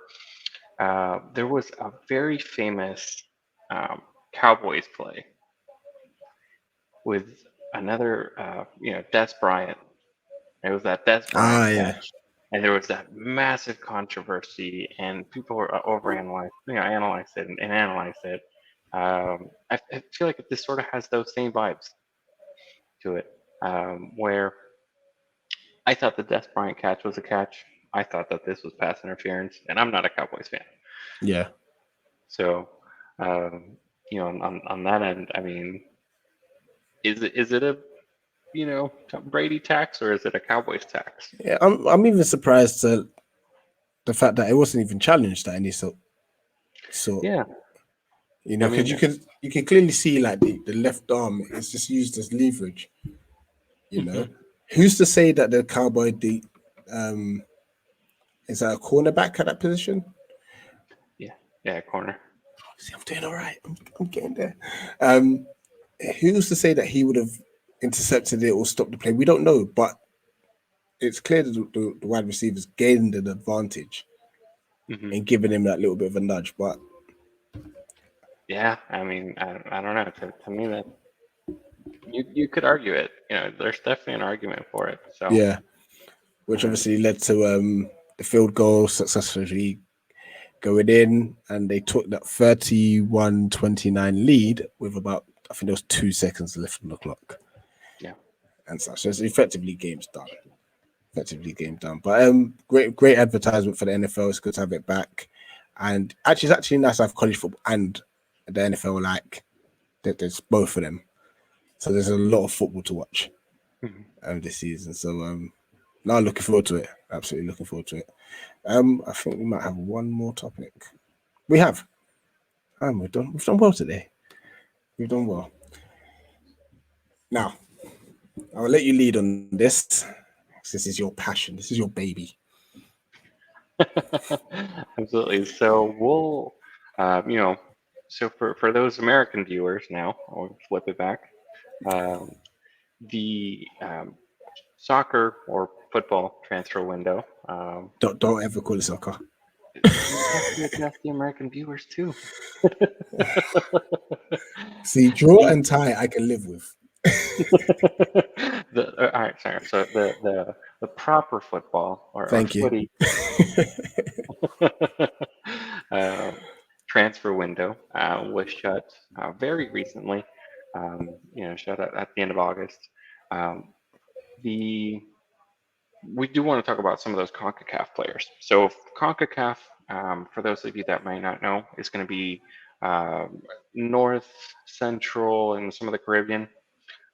There was a very famous um, Cowboys play with another, Des Bryant. It was that Des Bryant Ah, yeah, catch, and there was that massive controversy, and people were overanalyzed, analyzed it and analyzed it. I feel like this sort of has those same vibes to it, where I thought the Des Bryant catch was a catch. I thought that this was pass interference, and I'm not a Cowboys fan. yeah, So, um, on that end, I mean, is it a Brady tax or is it a Cowboys tax? yeah. I'm even surprised to the fact that it wasn't even challenged at any sort. Yeah, I Because mean, you can clearly see like the left arm is just used as leverage. You mhm. know, who's to say that the cowboy um is that a cornerback at that position? Yeah, yeah, corner. See, I'm doing all right. I'm getting there. Um, who's to say that he would have intercepted it or stopped the play? We don't know, but it's clear that the wide receivers gained an advantage Hmm. in giving him that little bit of a nudge. But Yeah, I mean, I don't know. To me, that you could argue it. There's definitely an argument for it. So, yeah, which um, obviously led to the field goal successfully going in, and they took that 31-29 lead with about, I think there was 2 seconds left on the clock yeah. and such. So it's effectively game's done. Effectively game done. But great advertisement for the NFL. It's good to have it back. And actually it's actually nice to have college football and the NFL like there's both of them. So there's a lot of football to watch Mhm. this season. So now looking forward to it. Absolutely looking forward to it. I think we might have one more topic. We have. We've done well today. We've done well. Now, I'll let you lead on this. This is your passion. This is your baby. Absolutely. So um, you know, for those American viewers now, I'll flip it back. Um, the soccer or football transfer window. Don't ever call it soccer. You have to address the American viewers too. See, draw The and tie I can live with. all right, sorry. So the proper football or Thank you. footy uh, transfer window was shut very recently. Shut at the end of August. Um, the We do want to talk about some of those CONCACAF players. So CONCACAF, for those of you that might not know, is going to be North, Central, and some of the Caribbean.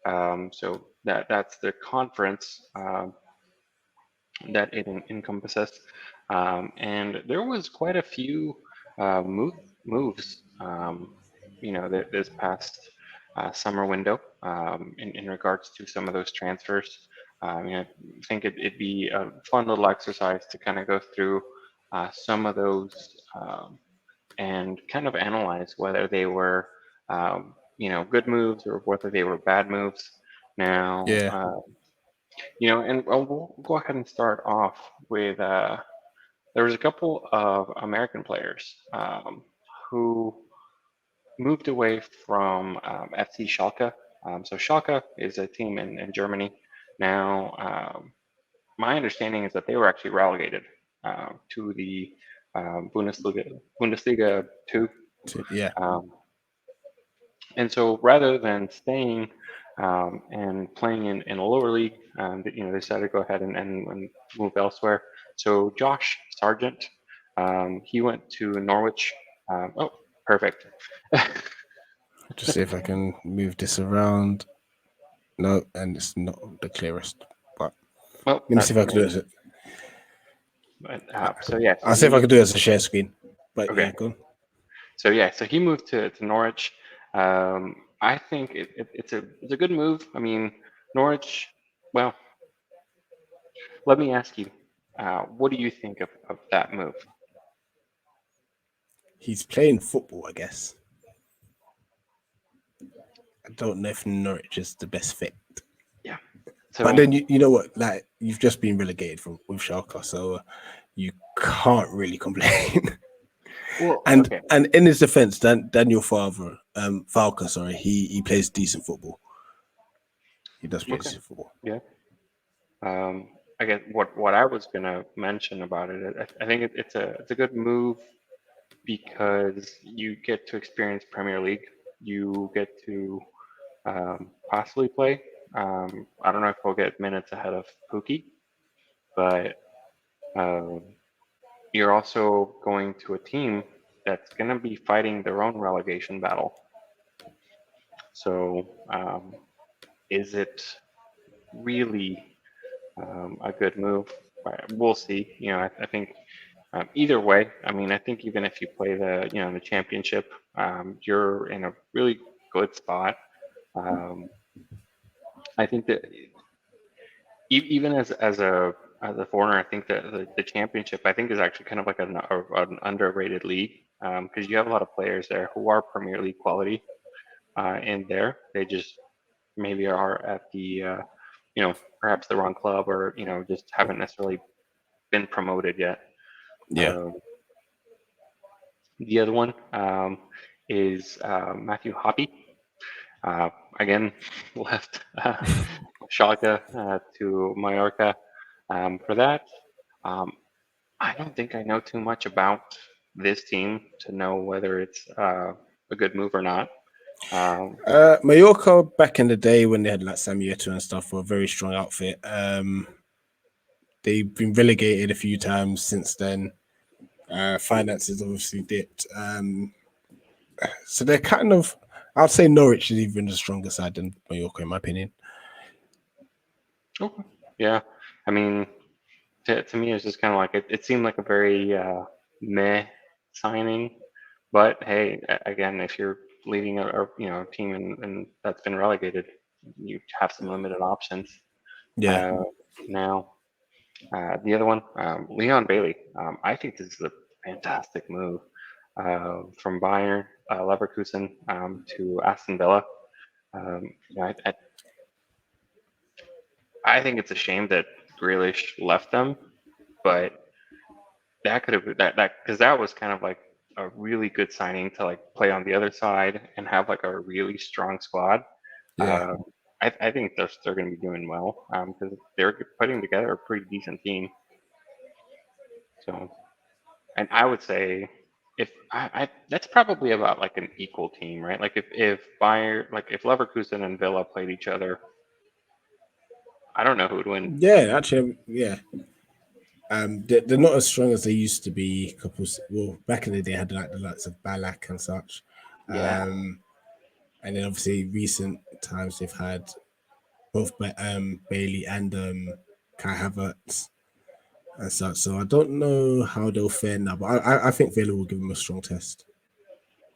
So that's the conference that it encompasses. And there was quite a few moves, this past summer window in regards to some of those transfers. I think it'd be a fun little exercise to kind of go through some of those and kind of analyze whether they were, good moves or whether they were bad moves. Now, Yeah. and we'll go ahead and start off with there was a couple of American players who moved away from FC Schalke. So Schalke is a team in Germany. Now, my understanding is that they were actually relegated to the Bundesliga 2. Yeah. Um, and so rather than staying and playing in a lower league, they decided to go ahead and move elsewhere. So Josh Sargent, he went to Norwich. Oh, perfect. Just see if I can move this around. No, and it's not the clearest. But Well, let me see if I can do it. so yeah, so I'll see if I he can do it as a share screen. But okay. yeah, go on. So yeah, so he moved to Norwich. I think it's a good move. I mean, Norwich. Well, let me ask you, what do you think of that move? He's playing football, I guess. I don't know if Norwich is the best fit. Yeah. But So then you know what? Like you've just been relegated from with Schalke, so you can't really complain. well, and okay, and in his defense, Daniel Favre, Falca, sorry, he plays decent football. He does play okay, decent football. yeah. I guess what I was gonna mention about it, I think it's a good move because you get to experience Premier League. You get to possibly play. I don't know if we'll get minutes ahead of Pookie, but um, you're also going to a team that's going to be fighting their own relegation battle. So, is it really a good move? We'll see. I think either way. I mean, I think even if you play the championship, you're in a really good spot. Um, I think that even as a foreigner, I think that the championship I think is actually kind of like an underrated league because you have a lot of players there who are Premier League quality in there. They just maybe are at the perhaps the wrong club or just haven't necessarily been promoted yet. Yeah. Um, the other one is Matthew Hoppe. Uh, again, left Schalke to Mallorca for that. Um, I don't think I know too much about this team to know whether it's a good move or not. Um, Mallorca back in the day when they had like Samieto and stuff were a very strong outfit. They've been relegated a few times since then. Finances obviously dipped. So they're kind of, I'd say Norwich is even the stronger side than Mallorca, in my opinion. okay. Yeah, I mean, to me, it's just kind of like it seemed like a very meh signing. But hey, again, if you're leading a team and that's been relegated, you have some limited options Yeah, uh, now. The other one, Leon Bailey. I think this is a fantastic move from Bayern Leverkusen to Aston Villa. Um, I think it's a shame that Grealish left them, but that could have that because that was kind of like a really good signing to like play on the other side and have like a really strong squad. yeah. Um, I think they're going to be doing well because they're putting together a pretty decent team. So, and I would say if that's probably about like an equal team, right? Like if Bayern, like if Leverkusen and Villa played each other, I don't know who would win. Yeah, actually, yeah. They're not as strong as they used to be. Well, back in the day, had like the likes of Balak and such. Yeah, And then obviously recent times they've had both Bailey and Kai Havertz and such. So I don't know how they'll fare now, but I think Villa will give them a strong test.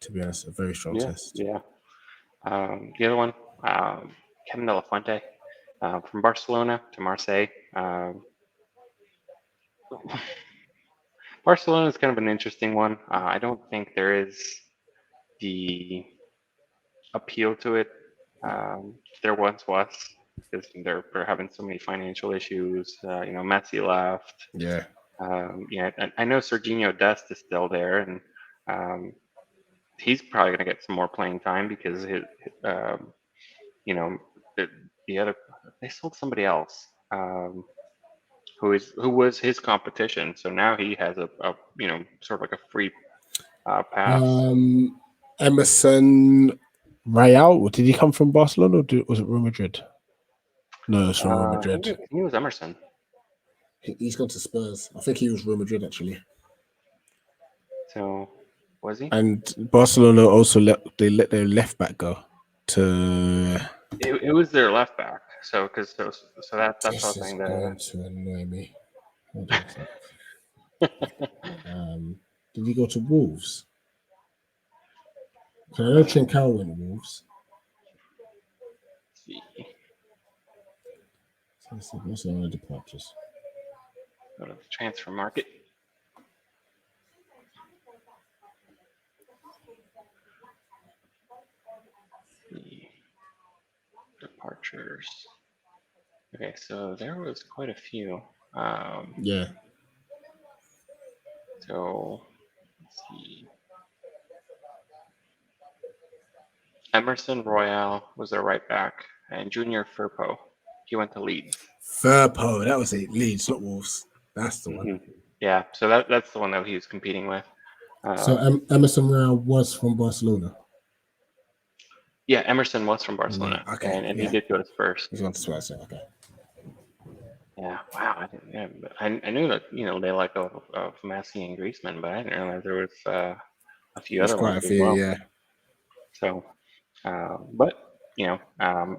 To be honest, a very strong yeah, test. yeah. The other one, Kevin De La Fuente, from Barcelona to Marseille. Barcelona is kind of an interesting one. I don't think there is the appeal to it there once was because they're having so many financial issues. Messi left. Yeah, I know Serginho Dest is still there, and um, he's probably going to get some more playing time because um, you know, the, the other they sold somebody else who was his competition. So now he has a sort of like a free pass. Um, Emerson Real. Did he come from Barcelona or was it Real Madrid? No, it's from Real I think Madrid. he was Emerson. He's gone to Spurs. I think he was Real Madrid actually. So Was he? And Barcelona also let their left back go to. It was their left back. So because that's what I This was is saying. going to annoy me. Hold on a sec. The Did he go to Wolves? Can I know Trincao went to Wolves? see, So let's see what's on the departures. go to the transfer market. The departures. Okay, so there was quite a few. Yeah, So let's see. Emerson Royale was their right back, and Junior Firpo. He went to Leeds. Firpo. That was it. Leeds, not Wolves. That's the one. Yeah, so that's the one that he was competing with. So Emerson Royal was from Barcelona. Yeah, Emerson was from Yeah. Barcelona, Okay. and he Yeah. did go to Spurs. He's gone to Spurs. Okay. Yeah, wow. I didn't. Yeah, but I knew that they let go of Messi and Griezmann, but I didn't realize there was a few There's other quite ones a as few. well. Yeah. So, but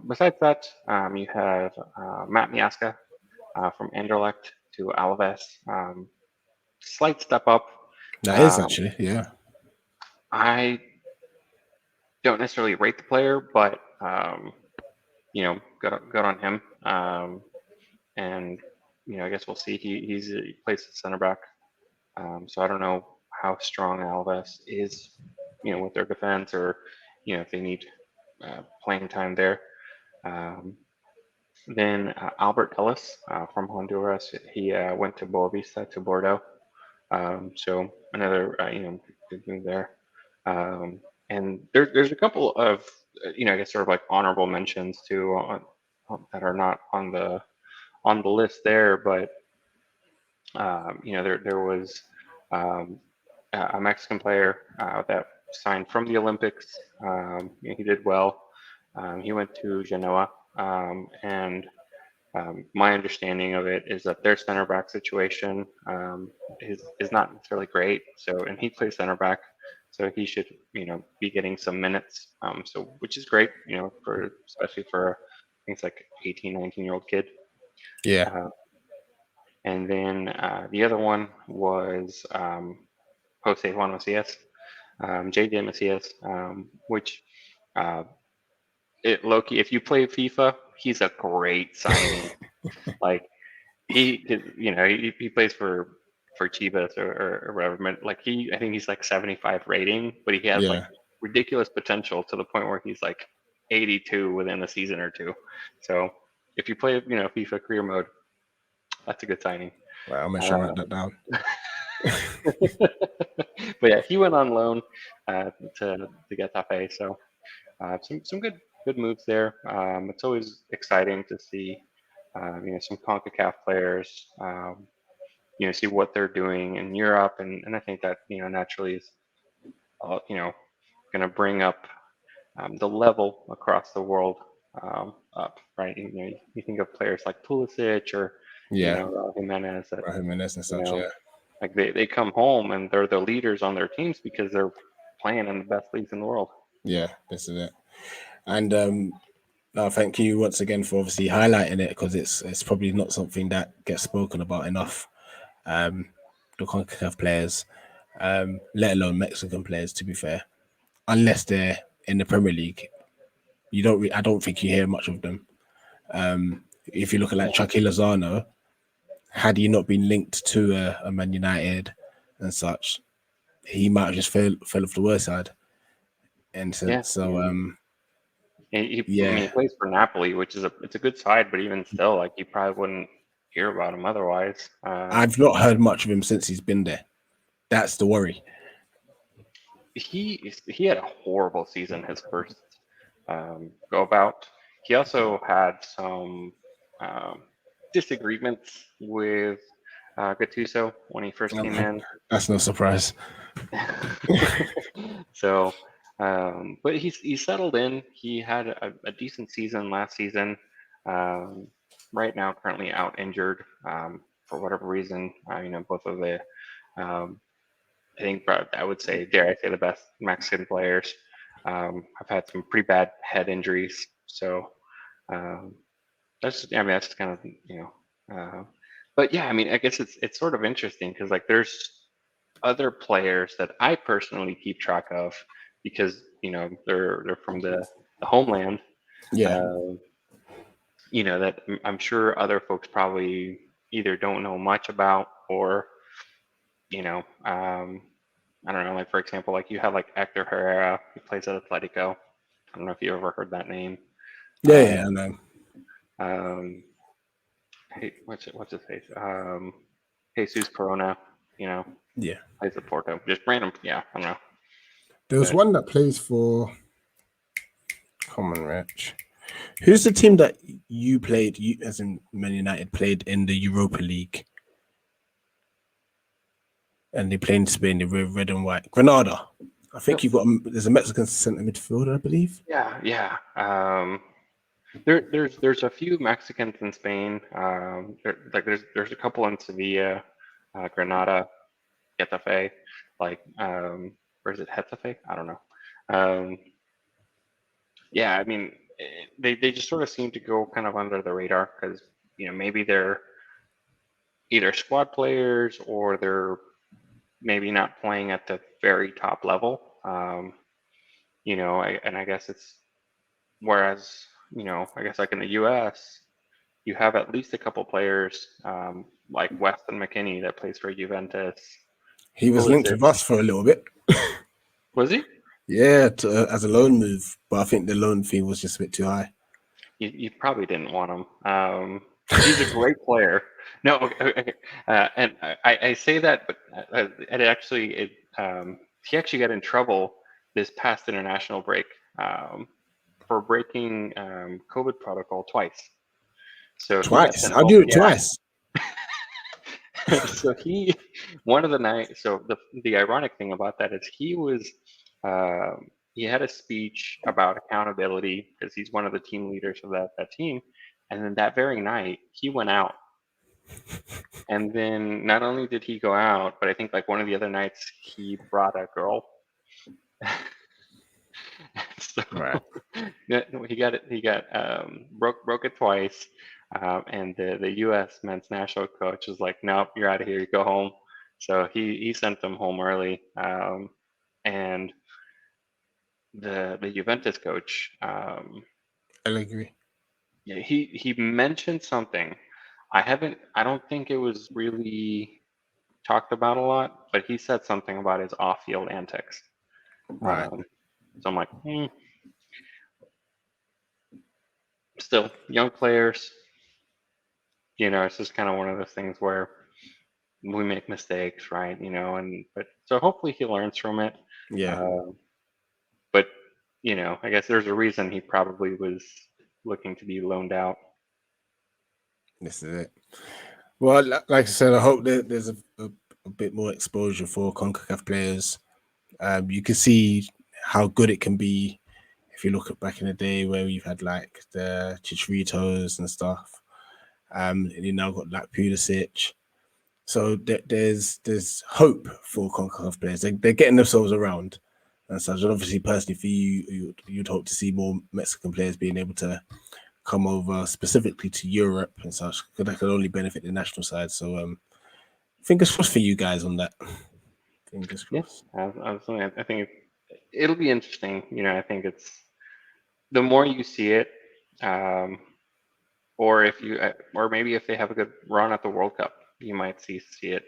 besides that, you have Matt Miazga from Anderlecht to Alaves. Slight step up. That is Um, actually. Yeah. I don't necessarily rate the player, but good on him. And I guess we'll see. He plays at center back. So I don't know how strong Alves is, with their defense, or if they need playing time there. Um, then Albert Ellis from Honduras, he went to Boavista to Bordeaux. So another good move there. And there's a couple of I guess sort of like honorable mentions too that are not on the list there, but there was um, a Mexican player that signed from the Olympics. He did well. He went to Genoa, and my understanding of it is that their center back situation is not necessarily great. So, and he plays center back, so he should be getting some minutes. So, which is great, for especially for I think it's like 18, 19-year-old kid. Yeah. Uh, and then the other one was Jose Juan Macias, JJ Macias, which Loki, if you play FIFA, he's a great signing. Like he plays for Chivas or whatever. But like I think he's like 75 rating, but he has like Yeah. ridiculous potential to the point where he's like 82 within a season or two. So if you play FIFA career mode, that's a good signing. Right. I'll make sure I write that down. But yeah, he went on loan to Getafe, so some good moves there. It's always exciting to see some Concacaf players, see what they're doing in Europe, and I think that naturally is going to bring up the level across the world up, right? You think of players like Pulisic or Yeah. Jimenez that Jimenez and you such. know Yeah. like they come home and they're the leaders on their teams because they're playing in the best leagues in the world. Yeah. This is it. And no, thank you once again for obviously highlighting it, because it's probably not something that gets spoken about enough. The CONCACAF players, let alone Mexican players, to be fair, unless they're in the Premier League, you don't. I don't think you hear much of them. If you look at like Chucky Lozano, had he not been linked to a Man United and such, he might have just fell off the worst side. And Yeah, so, I mean, he yeah, plays for Napoli, which is it's a good side, but even still, like you probably wouldn't hear about him otherwise. I've not heard much of him since he's been there. That's the worry. He had a horrible season his first go about. He also had some um, disagreements with Gattuso when he first came in. That's no surprise. So, but he settled in. He had a decent season last season. Um, right now, currently out injured for whatever reason. Both of the um, I think I would say, dare I say, the best Mexican players. I've had some pretty bad head injuries, so that's just kind of but yeah, I mean, I guess it's sort of interesting because like there's other players that I personally keep track of because they're from the homeland. Yeah. Uh, that I'm sure other folks probably either don't know much about or I don't know, like for example, like you have like Hector Herrera, who plays at Atletico. I don't know if you ever heard that name. Yeah, I know. Um, hey, what's his face? Jesus Corona, Yeah. plays at Porto. Just random, yeah, I don't know. There was But one that plays for Common Rich. Who's the team that you played, you as in Man United played in the Europa League? And they play in Spain, they wear red and white. Granada. I think you've got there's a Mexican centre midfielder, I believe. yeah. There's a few Mexicans in Spain. There's a couple in Sevilla, Granada, Getafe, or is it Getafe? I don't know. Yeah, I mean, they just sort of seem to go kind of under the radar because maybe they're either squad players or they're maybe not playing at the very top level. And I guess it's whereas I guess like in the U.S. you have at least a couple players like Weston McKennie that plays for Juventus. He was linked with us for a little bit. Was he? Yeah, as a loan move, but I think the loan fee was just a bit too high. You probably didn't want him. He's a great player. No, okay. And I say that, but he actually got in trouble this past international break for breaking COVID protocol twice. So he got Twice. sent I'll home. do it Yeah. twice. So one of the night. So the ironic thing about that is he had a speech about accountability because he's one of the team leaders of that team. And then that very night, he went out. And then not only did he go out, but I think like one of the other nights he brought a girl. So Right. he got it. He got broke it twice. And the U.S. men's national coach was like, "Nope, you're out of here. You go home." So he sent them home early. And the Juventus coach, I agree. yeah, he mentioned something. I don't think it was really talked about a lot, but he said something about his off-field antics. Right. So I'm like, still young players. It's just kind of one of those things where we make mistakes, right? But so hopefully he learns from it. Yeah. But I guess there's a reason he probably was looking to be loaned out. This is it. Well, like I said, I hope that there's a bit more exposure for CONCACAF players. You can see how good it can be if you look at back in the day where we've had like the Chicharitos and stuff. And you now got like Pulisic. So there's hope for CONCACAF players. They're getting themselves around and such. And obviously, personally for you'd hope to see more Mexican players being able to come over specifically to Europe and such. Because that could only benefit the national side. So fingers crossed for you guys on that. Fingers crossed. Yeah, absolutely. I think it'll be interesting. I think it's the more you see it, or maybe if they have a good run at the World Cup, you might see it.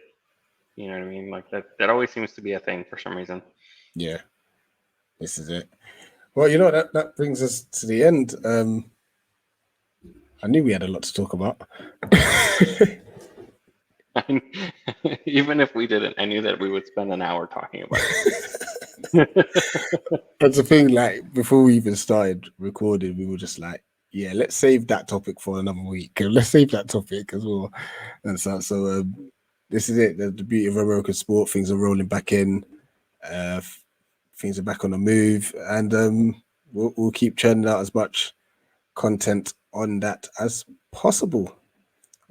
You know what I mean? Like that always seems to be a thing for some reason. Yeah, this is it. Well, that brings us to the end. I knew we had a lot to talk about. Even if we didn't, I knew that we would spend an hour talking about it. That's the thing. Like before we even started recording, we were just like, "Yeah, let's save that topic for another week. Let's save that topic as well." And so this is it. The beauty of American sport. Things are rolling back in. Things are back on the move, and we'll keep churning out as much content on that as possible.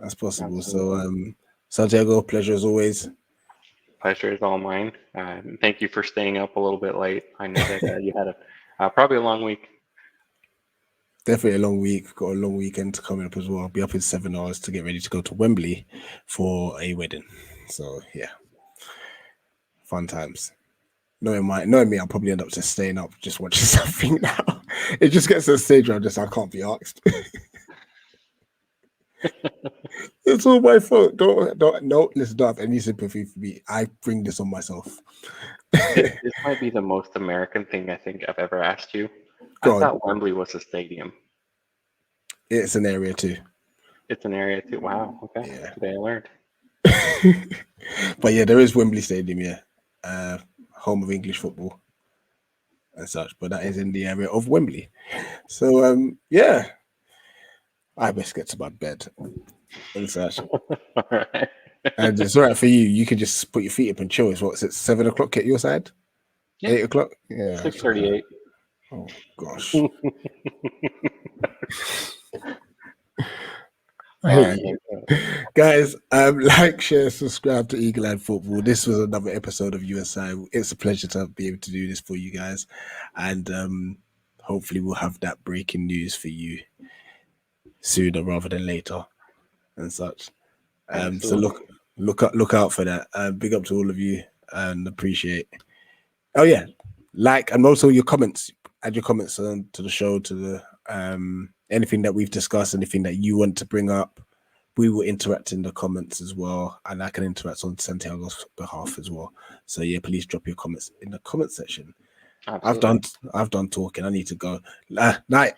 Absolutely. So, Santiago, pleasure as always. pleasure is all mine. Thank you for staying up a little bit late. I know that you had probably a long week. Definitely a long week. Got a long weekend coming up as well. I'll be up in 7 hours to get ready to go to Wembley for a wedding. So yeah, fun times. Knowing me, I'll probably end up just staying up, just watching something now. It just gets to a stage where I can't be asked. It's all my fault. Listen, don't have any sympathy for me. I bring this on myself. This might be the most American thing I think I've ever asked you. I God, thought Wembley was a stadium. it's an area too. It's an area too. Wow. Okay. Yeah. Today I learned. But yeah, there is Wembley Stadium, yeah. Home of English football and such, but that is in the area of Wembley. So yeah, I best get to my bed and such. All right. And it's all right for you. You can just put your feet up and chill. It's what, is it 7 o'clock at your side? Yeah. 8 o'clock? Yeah. 6:38. Oh gosh. I hate you. Guys, like, share, subscribe to Eagle Eye Football. This was another episode of USI. It's a pleasure to be able to do this for you guys. And hopefully we'll have that breaking news for you sooner rather than later and such. So look out for that. Big up to all of you and appreciate. Oh yeah, like, and also your comments. Add your comments to the show, to the anything that we've discussed, anything that you want to bring up. We will interact in the comments as well, and I can interact on Santiago's behalf as well. So yeah, please drop your comments in the comment section. Absolutely. I've done talking. I need to go. Night.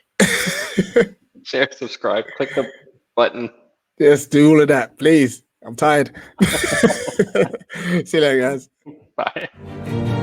Share, subscribe, click the button. Yes, do all of that, please. I'm tired. See you later, guys. Bye.